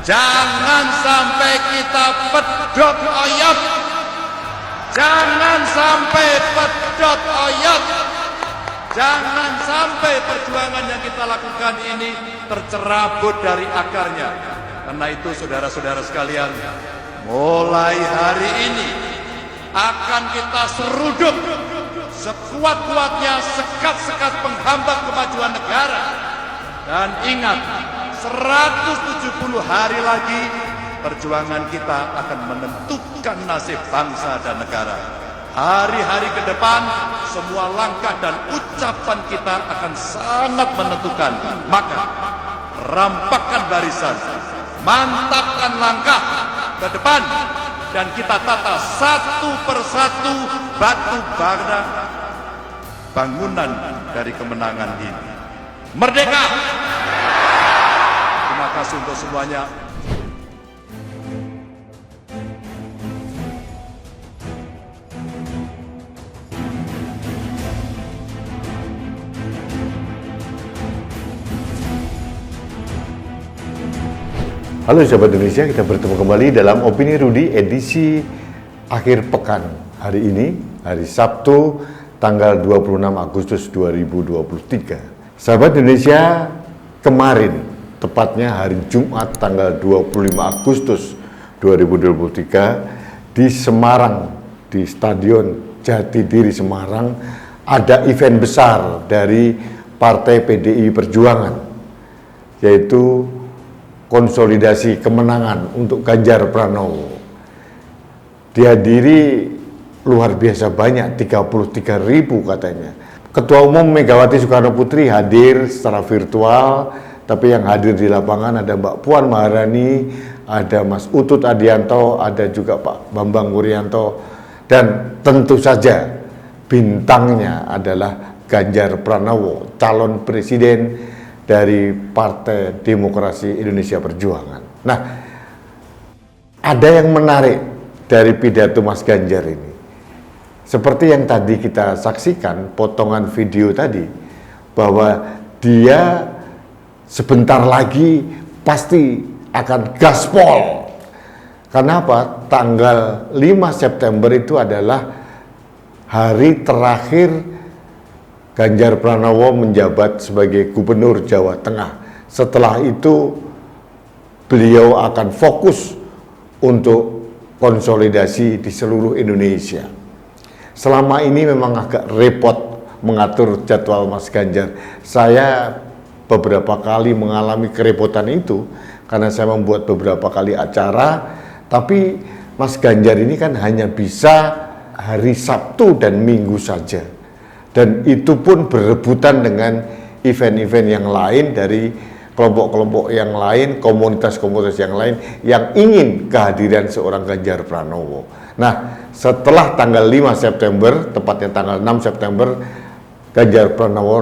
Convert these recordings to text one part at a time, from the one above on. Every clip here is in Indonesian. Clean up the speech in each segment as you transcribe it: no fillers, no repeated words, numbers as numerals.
Jangan sampai kita pedot oyot. Jangan sampai pedot oyot. Jangan sampai perjuangan yang kita lakukan ini tercerabut dari akarnya. Karena itu saudara-saudara sekalian, mulai hari ini akan kita seruduk sekuat-kuatnya sekat-sekat penghambat kemajuan negara. Dan ingat, 170 hari lagi perjuangan kita akan menentukan nasib bangsa dan negara. Hari-hari ke depan semua langkah dan ucapan kita akan sangat menentukan. Maka rampakkan barisan, mantapkan langkah ke depan, dan kita tata satu persatu batu bara bangunan dari kemenangan ini. Merdeka! Terima kasih untuk semuanya. Halo sahabat Indonesia, kita bertemu kembali dalam Opini Rudi edisi akhir pekan. Hari ini, hari Sabtu, tanggal 26 Agustus 2023. Sahabat Indonesia, kemarin, tepatnya hari Jumat tanggal 25 Agustus 2023, di Semarang, di Stadion Jatidiri Semarang, ada event besar dari Partai PDI Perjuangan, yaitu konsolidasi kemenangan untuk Ganjar Pranowo. Dihadiri luar biasa banyak, 33.000 katanya. Ketua Umum Megawati Soekarno Putri hadir secara virtual, tapi yang hadir di lapangan ada Mbak Puan Maharani, ada Mas Utut Adianto, ada juga Pak Bambang Wuryanto, dan tentu saja bintangnya adalah Ganjar Pranowo, calon presiden dari Partai Demokrasi Indonesia Perjuangan. Nah, ada yang menarik dari pidato Mas Ganjar ini. Seperti yang tadi kita saksikan, potongan video tadi, bahwa dia sebentar lagi pasti akan gaspol. Karena apa? Tanggal 5 September itu adalah hari terakhir Ganjar Pranowo menjabat sebagai Gubernur Jawa Tengah. Setelah itu beliau akan fokus untuk konsolidasi di seluruh Indonesia. Selama ini memang agak repot mengatur jadwal Mas Ganjar. Saya beberapa kali mengalami kerepotan itu karena saya membuat beberapa kali acara, tapi Mas Ganjar ini kan hanya bisa hari Sabtu dan Minggu saja. Dan itu pun berebutan dengan event-event yang lain dari kelompok-kelompok yang lain, komunitas-komunitas yang lain yang ingin kehadiran seorang Ganjar Pranowo. Nah, setelah tanggal 5 September, tepatnya tanggal 6 September, Ganjar Pranowo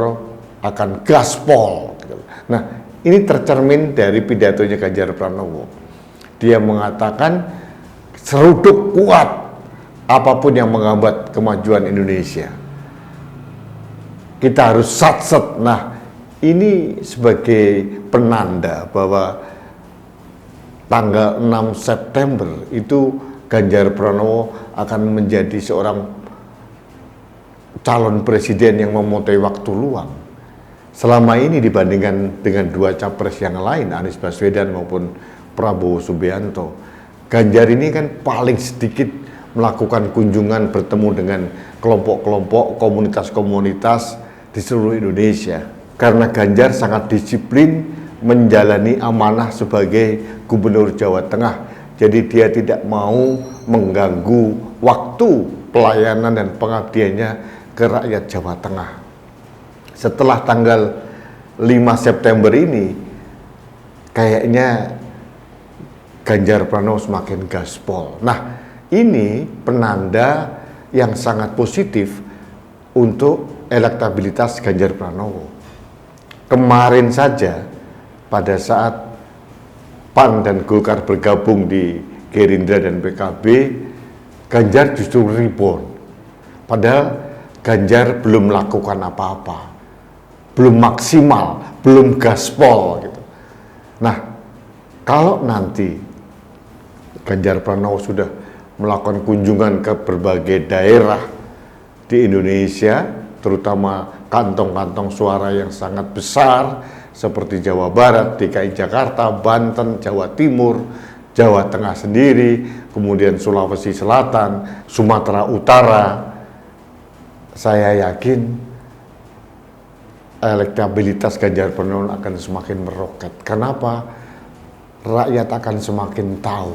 akan gaspol. Nah, ini tercermin dari pidatonya Ganjar Pranowo. Dia mengatakan seruduk kuat apapun yang menghambat kemajuan Indonesia. Kita harus satset. Nah, ini sebagai penanda bahwa tanggal 6 September itu Ganjar Pranowo akan menjadi seorang calon presiden yang memulai waktu luang. Selama ini dibandingkan dengan dua capres yang lain, Anies Baswedan maupun Prabowo Subianto, Ganjar ini kan paling sedikit melakukan kunjungan, bertemu dengan kelompok-kelompok, komunitas-komunitas di seluruh Indonesia. Karena Ganjar sangat disiplin menjalani amanah sebagai Gubernur Jawa Tengah. Jadi dia tidak mau mengganggu waktu pelayanan dan pengabdiannya ke rakyat Jawa Tengah. Setelah tanggal 5 September ini, kayaknya Ganjar Pranowo semakin gaspol. Nah, ini penanda yang sangat positif untuk elektabilitas Ganjar Pranowo. Kemarin saja pada saat PAN dan Golkar bergabung di Gerindra dan PKB, Ganjar justru rebound. Padahal Ganjar belum melakukan apa-apa, belum maksimal, belum gaspol gitu. Nah, Kalau nanti Ganjar Pranowo sudah melakukan kunjungan ke berbagai daerah di Indonesia, terutama kantong-kantong suara yang sangat besar seperti Jawa Barat, DKI Jakarta, Banten, Jawa Timur, Jawa Tengah sendiri, kemudian Sulawesi Selatan, Sumatera Utara, saya yakin elektabilitas Ganjar Pranowo akan semakin meroket. Kenapa? Rakyat akan semakin tahu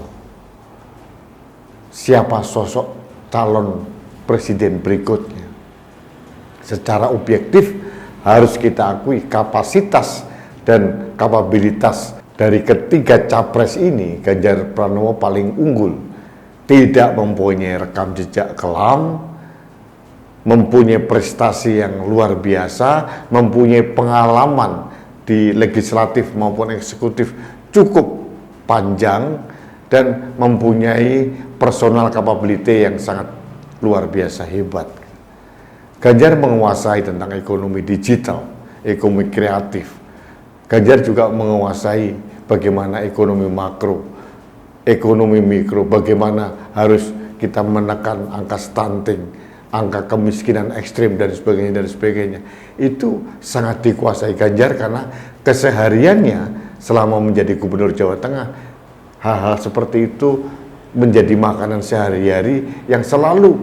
siapa sosok calon presiden berikutnya. Secara objektif harus kita akui kapasitas dan kapabilitas dari ketiga capres ini, Ganjar Pranowo paling unggul. Tidak mempunyai rekam jejak kelam, mempunyai prestasi yang luar biasa, mempunyai pengalaman di legislatif maupun eksekutif cukup panjang, dan mempunyai personal capability yang sangat luar biasa hebat. Ganjar menguasai tentang ekonomi digital, ekonomi kreatif. Ganjar juga menguasai bagaimana ekonomi makro, ekonomi mikro, bagaimana harus kita menekan angka stunting, angka kemiskinan ekstrim dan sebagainya, itu sangat dikuasai Ganjar karena kesehariannya selama menjadi gubernur Jawa Tengah, hal-hal seperti itu menjadi makanan sehari-hari yang selalu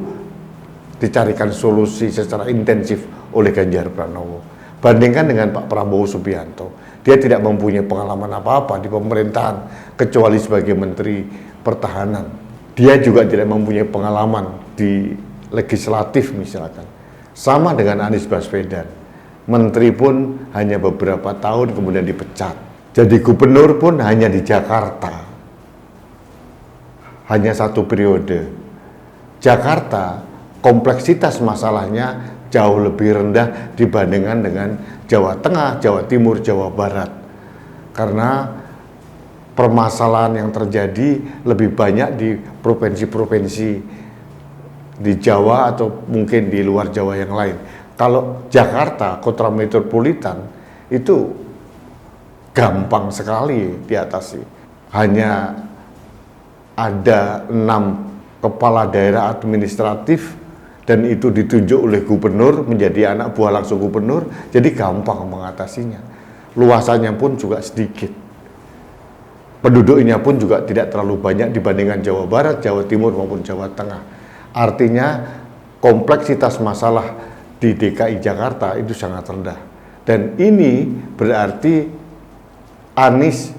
dicarikan solusi secara intensif oleh Ganjar Pranowo. Bandingkan dengan Pak Prabowo Subianto, dia tidak mempunyai pengalaman apa-apa di pemerintahan kecuali sebagai Menteri Pertahanan. Dia juga tidak mempunyai pengalaman di legislatif misalkan. Sama dengan Anies Baswedan, menteri pun hanya beberapa tahun kemudian dipecat. Jadi gubernur pun hanya di Jakarta, hanya 1 periode. Jakarta kompleksitas masalahnya jauh lebih rendah dibandingkan dengan Jawa Tengah, Jawa Timur, Jawa Barat. Karena permasalahan yang terjadi lebih banyak di provinsi-provinsi di Jawa atau mungkin di luar Jawa yang lain. Kalau Jakarta, kota metropolitan, itu gampang sekali diatasi. Hanya ada 6 kepala daerah administratif dan itu ditunjuk oleh gubernur menjadi anak buah langsung gubernur, jadi gampang mengatasinya. Luasannya pun juga sedikit. Penduduknya pun juga tidak terlalu banyak dibandingkan Jawa Barat, Jawa Timur maupun Jawa Tengah. Artinya kompleksitas masalah di DKI Jakarta itu sangat rendah. Dan ini berarti Anies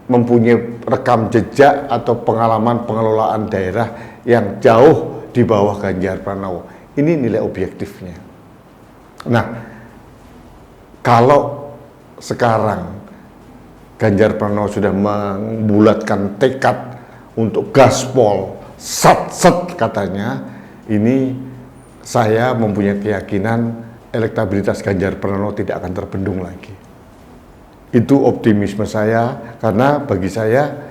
mempunyai rekam jejak atau pengalaman pengelolaan daerah yang jauh di bawah Ganjar Pranowo. Ini nilai objektifnya. Nah, kalau sekarang Ganjar Pranowo sudah membulatkan tekad untuk gaspol, set katanya, ini saya mempunyai keyakinan elektabilitas Ganjar Pranowo tidak akan terbendung lagi. Itu optimisme saya, karena bagi saya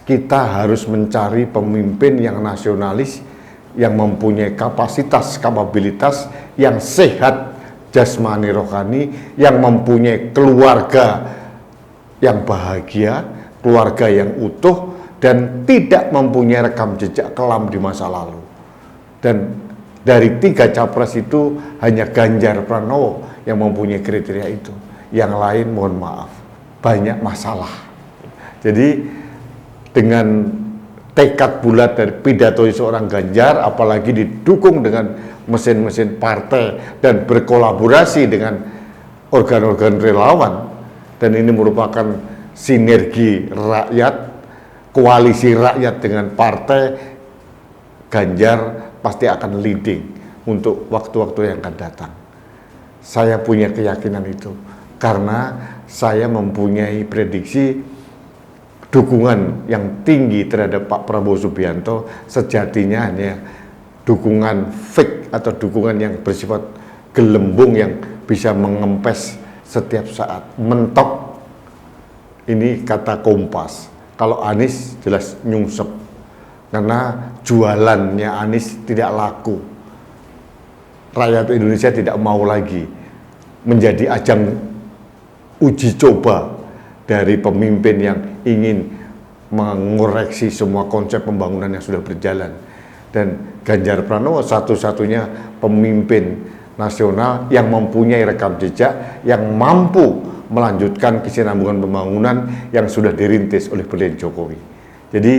kita harus mencari pemimpin yang nasionalis, yang mempunyai kapabilitas, yang sehat jasmani rohani, yang mempunyai keluarga yang bahagia, keluarga yang utuh, dan tidak mempunyai rekam jejak kelam di masa lalu. Dan dari 3 capres itu hanya Ganjar Pranowo yang mempunyai kriteria itu. Yang lain mohon maaf, banyak masalah. Jadi dengan tekad bulat dari pidato seorang Ganjar, apalagi didukung dengan mesin-mesin partai dan berkolaborasi dengan organ-organ relawan, dan ini merupakan sinergi rakyat, koalisi rakyat dengan partai, Ganjar pasti akan leading untuk waktu-waktu yang akan datang. Saya punya keyakinan itu karena saya mempunyai prediksi dukungan yang tinggi terhadap Pak Prabowo Subianto sejatinya hanya dukungan fake atau dukungan yang bersifat gelembung yang bisa mengempes setiap saat, mentok. Ini kata Kompas. Kalau Anies jelas nyungsep, karena jualannya Anies tidak laku. Rakyat Indonesia tidak mau lagi menjadi ajang uji coba dari pemimpin yang ingin mengoreksi semua konsep pembangunan yang sudah berjalan. Dan Ganjar Pranowo satu-satunya pemimpin nasional yang mempunyai rekam jejak, yang mampu melanjutkan kesinambungan pembangunan yang sudah dirintis oleh Presiden Jokowi. Jadi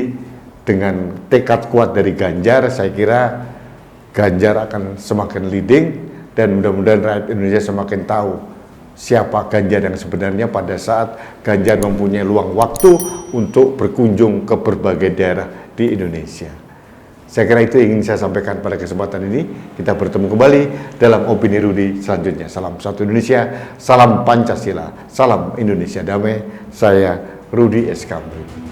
dengan tekad kuat dari Ganjar, saya kira Ganjar akan semakin leading, dan mudah-mudahan rakyat Indonesia semakin tahu siapa Ganjar yang sebenarnya pada saat Ganjar mempunyai luang waktu untuk berkunjung ke berbagai daerah di Indonesia. Saya kira itu yang ingin saya sampaikan pada kesempatan ini. Kita bertemu kembali dalam Opini Rudi selanjutnya. Salam satu Indonesia, salam Pancasila, salam Indonesia damai. Saya Rudi S. Kamri.